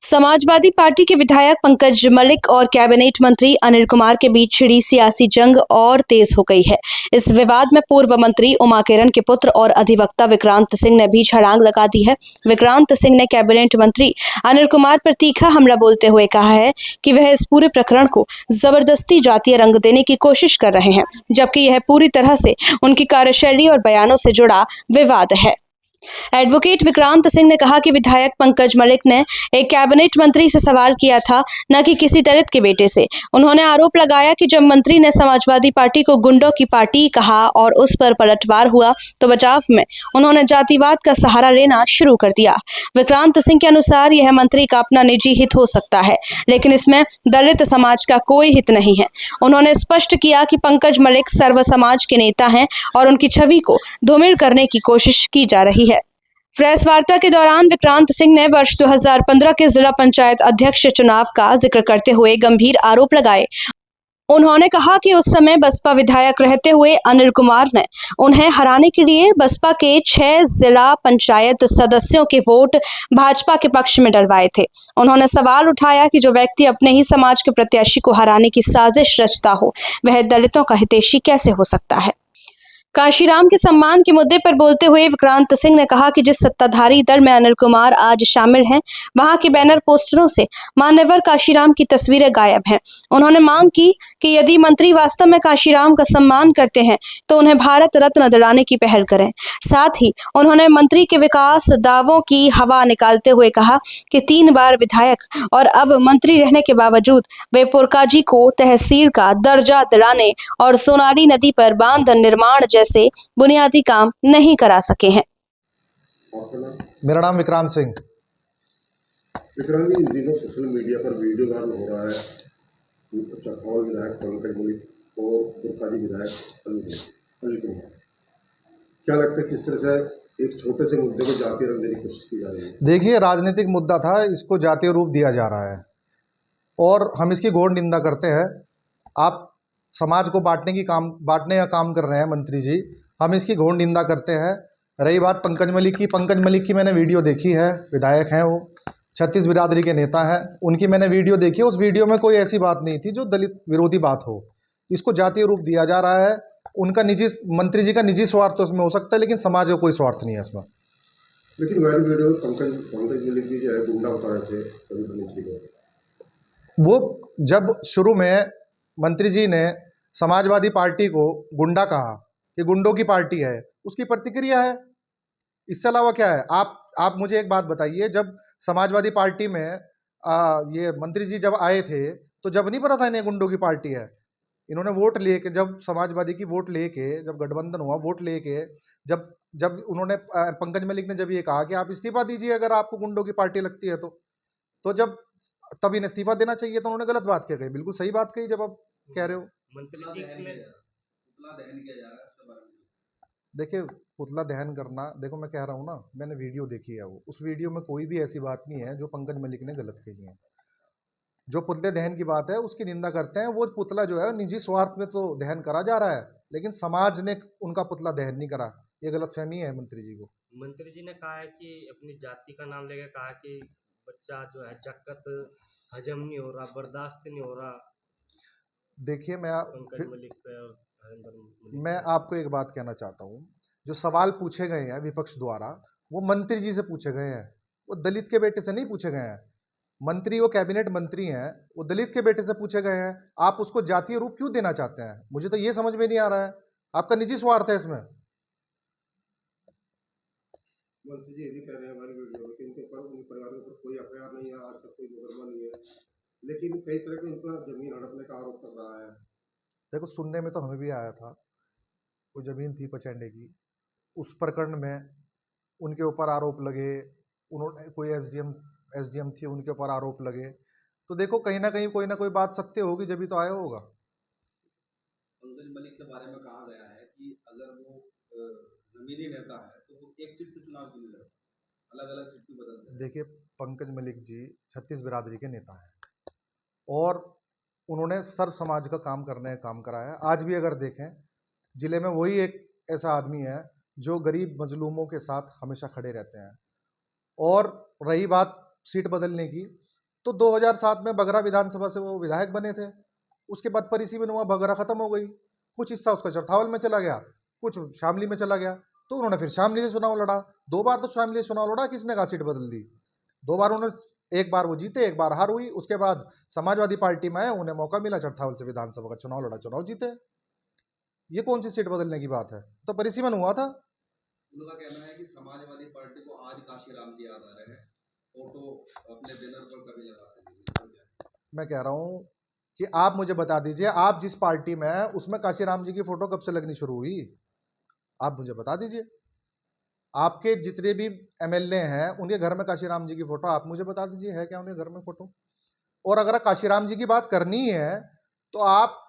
Samajwadi party के विधायक पंकज मलिक और कैबिनेट मंत्री अनिल कुमार के बीच छिड़ी सियासी जंग और तेज हो गई है। इस विवाद में पूर्व मंत्री उमा किरण के पुत्र और अधिवक्ता विक्रांत सिंह ने भी छलांग लगा दी है। विक्रांत सिंह ने कैबिनेट मंत्री अनिल कुमार पर तीखा हमला बोलते हुए कहा है कि वह इस पूरे प्रकरण को जबरदस्ती जातीय रंग देने की कोशिश कर रहे हैं, जबकि यह पूरी तरह से उनकी कार्यशैली और बयानों से जुड़ा विवाद है। एडवोकेट विक्रांत सिंह ने कहा कि विधायक पंकज मलिक ने एक कैबिनेट मंत्री से सवाल किया था, न कि किसी दलित के बेटे से। उन्होंने आरोप लगाया कि जब मंत्री ने समाजवादी पार्टी को गुंडों की पार्टी कहा और उस पर पलटवार हुआ तो बचाव में उन्होंने जातिवाद का सहारा लेना शुरू कर दिया। विक्रांत सिंह के अनुसार यह मंत्री का अपना निजी हित हो सकता है, लेकिन इसमें दलित समाज का कोई हित नहीं है। उन्होंने स्पष्ट किया कि पंकज मलिक सर्व समाज के नेता हैं और उनकी छवि को धूमिल करने की कोशिश की जा रही है। प्रेस वार्ता के दौरान विक्रांत सिंह ने वर्ष 2015 के जिला पंचायत अध्यक्ष चुनाव का जिक्र करते हुए गंभीर आरोप लगाए। उन्होंने कहा कि उस समय बसपा विधायक रहते हुए अनिल कुमार ने उन्हें हराने के लिए बसपा के 6 जिला पंचायत सदस्यों के वोट भाजपा के पक्ष में डलवाए थे। उन्होंने सवाल उठाया कि जो व्यक्ति अपने ही समाज के प्रत्याशी को हराने की साजिश रचता हो, वह दलितों का हितैषी कैसे हो सकता है। काशीराम के सम्मान के मुद्दे पर बोलते हुए विक्रांत सिंह ने कहा कि जिस सत्ताधारी दल में अनिल कुमार आज शामिल हैं, वहां के बैनर पोस्टरों से मान्यवर काशीराम की तस्वीरें गायब हैं। उन्होंने मांग की कि यदि मंत्री वास्तव में काशीराम का सम्मान करते हैं तो उन्हें भारत रत्न दिलाने की पहल करें। साथ ही उन्होंने मंत्री के विकास दावों की हवा निकालते हुए कहा कि 3 बार विधायक और अब मंत्री रहने के बावजूद वे पुरकाजी को तहसील का दर्जा दिलाने और सोनारी नदी पर बांध निर्माण से बुनियादी काम नहीं करा सके हैं। मेरा नाम विक्रांत सिंह। विक्रांत जी, इन दिनों सोशल मीडिया पर वीडियो वायरल हो रहा है चौथौल विधायक पंकज मलिक और पुरकाजी विधायक अनिल कुमार। क्या लगता है किस तरह से एक छोटे से मुद्दे को जातीय रंग देने की कोशिश की जा रही है? देखिए, राजनीतिक मुद्दा था, इसको जातीय रूप दिया जा रहा है और हम इसकी घोर निंदा करते हैं। आप समाज को बांटने का काम कर रहे हैं मंत्री जी, हम इसकी घोर निंदा करते हैं। रही बात पंकज मलिक की मैंने वीडियो देखी है। विधायक हैं, वो 36 बिरादरी के नेता हैं, उनकी मैंने वीडियो देखी है। उस वीडियो में कोई ऐसी बात नहीं थी जो दलित विरोधी बात हो। इसको जातीय रूप दिया जा रहा है। उनका निजी, मंत्री जी का निजी स्वार्थ तो उसमें हो सकता है, लेकिन समाज का कोई स्वार्थ नहीं है इसमें। लेकिन वायरल वीडियो पंकज मलिक जी जो है गुंडा बता रहे थे मंत्री को। वो जब शुरू में मंत्री जी ने समाजवादी पार्टी को गुंडा कहा कि गुंडों की पार्टी है, उसकी प्रतिक्रिया है। इससे अलावा क्या है? आप मुझे एक बात बताइए, जब समाजवादी पार्टी में ये मंत्री जी जब आए थे तो जब नहीं पता था इन्हें गुंडों की पार्टी है। इन्होंने वोट लेके, जब समाजवादी की वोट लेके, जब गठबंधन हुआ, वोट लेके जब जब उन्होंने पंकज मलिक ने जब ये कहा कि आप इस्तीफा दीजिए अगर आपको गुंडों की पार्टी लगती है तो जब तब इन्हें इस्तीफा देना चाहिए, तो उन्होंने गलत बात क्या कही? बिल्कुल सही बात कही। जब आप कह रहे हो देखिए, पुतला दहन करना, देखो मैं कह रहा हूँ ना, मैंने वीडियो देखी है। वो उस वीडियो में कोई भी ऐसी बात नहीं है जो पंकज मलिक ने गलत कही है। जो पुतले दहन की बात है उसकी निंदा करते हैं। वो पुतला जो है निजी स्वार्थ में तो दहन करा जा रहा है, लेकिन समाज ने उनका पुतला दहन नहीं करा। ये गलतफहमी है मंत्री जी को। मंत्री जी ने कहा है कि अपनी जाति का नाम लेकर कहा कि बच्चा जो है चक्कत हजम नहीं हो रहा, बर्दाश्त नहीं हो रहा। देखिए, पंकज मलिक पे और हरेंद्र मलिक मैं आपको एक बात कहना चाहता हूँ। जो सवाल पूछे गए हैं विपक्ष द्वारा, वो मंत्री जी से पूछे गए हैं, वो दलित के बेटे से नहीं पूछे गए हैं। मंत्री, वो कैबिनेट मंत्री हैं, वो दलित के बेटे से पूछे गए हैं। आप उसको जातीय रूप क्यों देना चाहते हैं? मुझे तो ये समझ में नहीं आ रहा है। आपका निजी स्वार्थ है इसमें। मंत्री जी ये भी कह रहे हैं हमारी वीडियो में कि उनके परिवार के ऊपर कोई एफआईआर नहीं है, आज तक कोई मुकदमा नहीं है, लेकिन कई तरह के उनका जमीन हड़पने का आरोप कर रहा है। देखो, सुनने में तो हमें भी आया था, कोई जमीन थी पचेंडे की। उस प्रकरण में उनके ऊपर आरोप लगे, उन्होंने कोई एसडीएम थी, उनके ऊपर आरोप लगे। तो देखो, कहीं ना कहीं कोई ना कोई बात सत्य होगी, जब भी तो आया होगा। पंकज मलिक के बारे में कहा गया है कि अगर वो जमीनी नेता है तो वो एक सीट से चुनाव क्यों नहीं लड़ता, अलग अलग सीट क्यों बदलते हैं? देखिए, पंकज मलिक जी 36 बिरादरी के नेता हैं और उन्होंने सर्व समाज का काम करने का काम करा है। आज भी अगर देखें, जिले में वही एक ऐसा आदमी है जो गरीब मजलूमों के साथ हमेशा खड़े रहते हैं। और रही बात सीट बदलने की, तो 2007 में बगरा विधानसभा से वो विधायक बने थे। उसके बाद परिसीमन हुआ, बगरा खत्म हो गई, कुछ हिस्सा उसका चरथावल में चला गया, कुछ शामली में चला गया, तो उन्होंने फिर शामली से चुनाव लड़ा। 2 बार तो शामली से चुनाव लड़ा, किसने कहा सीट बदल दी? 2 बार उन्होंने, 1 बार वो जीते, 1 बार हार हुई। उसके बाद समाजवादी पार्टी में आए, उन्हें मौका मिला चरथावल से विधानसभा का चुनाव लड़ा, चुनाव जीते। ये कौन सी सीट बदलने की बात है? तो परिसीमन हुआ था। उनका कहना है कि समाजवादी पार्टी को आज काशीराम की याद आ रहे हैं, फोटो अपने बैनर पर कभी लगाते नहीं। मैं कह रहा हूँ कि आप मुझे बता दीजिए, आप जिस पार्टी में हैं उसमें काशीराम जी की फोटो कब से लगनी शुरू हुई? आप मुझे बता दीजिए। आपके जितने भी एमएलए हैं उनके घर में काशीराम जी की फोटो, आप मुझे बता दीजिए है क्या उनके घर में फोटो? और अगर काशीराम जी की बात करनी है तो आप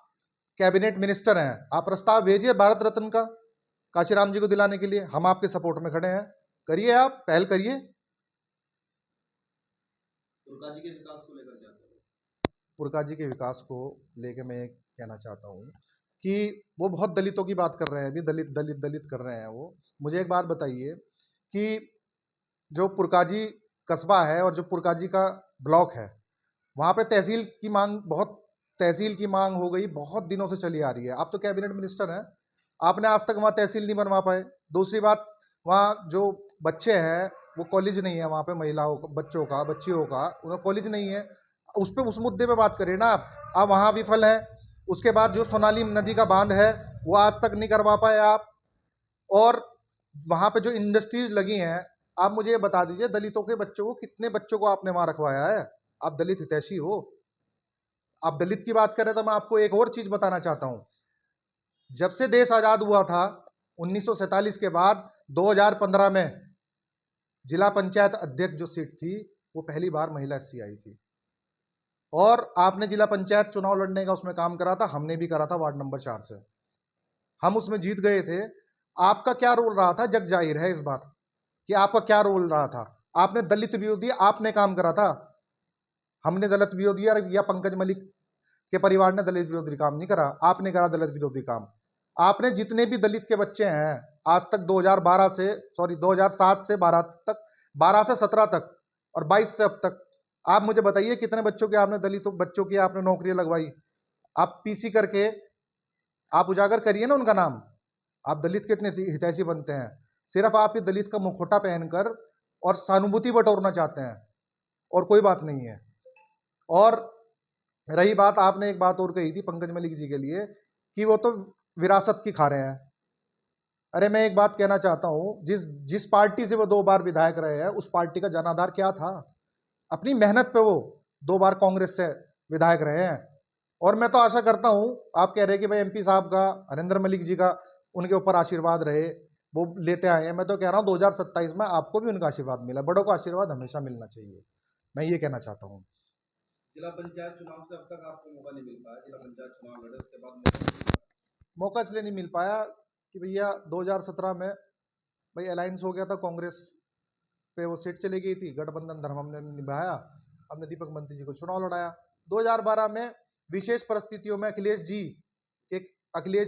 कैबिनेट मिनिस्टर हैं, आप प्रस्ताव भेजिए भारत रत्न का काशीराम जी को दिलाने के लिए। हम आपके सपोर्ट में खड़े हैं, करिए, आप पहल करिए। दुर्गा जी के विकास को लेकर क्या? पुरका जी के विकास को लेके मैं ये कहना चाहता हूँ कि वो बहुत दलितों की बात कर रहे हैं, अभी दलित दलित दलित कर रहे हैं वो। मुझे एक बात बताइए कि जो पुरकाजी कस्बा है और जो पुरकाजी का ब्लॉक है, वहाँ पे तहसील की मांग, बहुत तहसील की मांग हो गई, बहुत दिनों से चली आ रही है। आप तो कैबिनेट मिनिस्टर हैं, आपने आज तक वहाँ तहसील नहीं बनवा पाए। दूसरी बात, वहाँ जो बच्चे हैं वो कॉलेज नहीं है, वहाँ पे महिलाओं का, बच्चों का, बच्चियों का, उन्हें कॉलेज नहीं है। उस मुद्दे पे बात करें ना आप वहाँ विफल है। उसके बाद जो सोनाली नदी का बांध है वो आज तक नहीं करवा पाए आप। और वहाँ पे जो इंडस्ट्रीज लगी हैं, आप मुझे ये बता दीजिए, दलितों के बच्चों को, कितने बच्चों को आपने वहाँ रखवाया है? आप दलित हितैषी हो। आप दलित की बात करें तो मैं आपको एक और चीज बताना चाहता हूँ। जब से देश आजाद हुआ था 1947 के बाद 2015 में जिला पंचायत अध्यक्ष जो सीट थी वो पहली बार महिला एससी आई थी। और आपने जिला पंचायत चुनाव लड़ने का उसमें काम करा था, हमने भी करा था वार्ड नंबर 4 से, हम उसमें जीत गए थे। आपका क्या रोल रहा था? जग जाहिर है इस बात कि आपका क्या रोल रहा था। आपने दलित विरोधी, आपने काम करा था, हमने दलित विरोधी या पंकज मलिक के परिवार ने दलित विरोधी काम नहीं करा, आपने करा दलित विरोधी काम। आपने जितने भी दलित के बच्चे हैं आज तक 2007 से 12 तक, 12 से 17 तक और 22 से अब तक, आप मुझे बताइए कितने बच्चों के आपने, दलितों बच्चों की आपने नौकरियां लगवाई? आप पीसी करके आप उजागर करिए ना उनका नाम। आप दलित कितने हितैषी बनते हैं? सिर्फ आप ये दलित का मुखौटा पहनकर और सहानुभूति बटोरना चाहते हैं, और कोई बात नहीं है। और रही बात, आपने एक बात और कही थी पंकज मलिक जी के लिए कि वो तो विरासत की खा रहे हैं। अरे मैं एक बात कहना चाहता हूं, जिस पार्टी से वो 2 बार विधायक रहे हैं उस पार्टी का जनाधार क्या था? अपनी मेहनत पे वो 2 बार कांग्रेस से विधायक रहे हैं। और मैं तो आशा करता हूं, आप कह रहे हैं कि भाई एमपी साहब का, हरेंद्र मलिक जी का उनके ऊपर आशीर्वाद रहे, वो लेते आए हैं। मैं तो कह रहा हूं 2027 में आपको भी उनका आशीर्वाद मिला। बड़ों का आशीर्वाद हमेशा मिलना चाहिए, मैं ये कहना चाहता हूँ। जिला पंचायत चुनाव से अब तक आपको मौका नहीं मिल पाया, जिला पंचायत चुनाव लड़े उसके बाद मौका इसलिए नहीं मिल पाया कि भैया 2017 में भाई अलायंस हो गया था, कांग्रेस पे वो सीट चली गई थी, गठबंधन धर्म हमने निभाया, हमने दीपक मंत्री जी को चुनाव लड़ाया। 2012 में विशेष परिस्थितियों में अखिलेश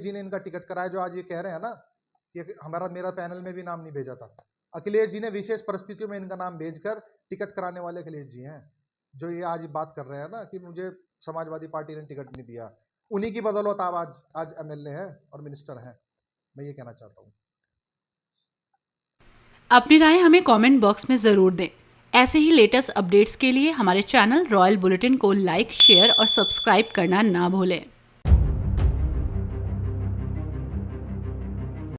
जी ने इनका टिकट कराया, जो आज ये कह रहे हैं ना कि मेरा पैनल में भी नाम नहीं भेजा था। अखिलेश जी ने विशेष परिस्थितियों में इनका नाम भेजकर टिकट कराने वाले अखिलेश जी हैं, जो ये आज बात कर रहे हैं ना कि मुझे समाजवादी पार्टी ने टिकट नहीं दिया। उन्हीं की बदौलत आप आज एमएलए हैं और मिनिस्टर हैं, मैं ये कहना चाहता हूँ। अपनी राय हमें कमेंट बॉक्स में ज़रूर दें। ऐसे ही लेटेस्ट अपडेट्स के लिए हमारे चैनल रॉयल बुलेटिन को लाइक, शेयर और सब्सक्राइब करना ना भूलें।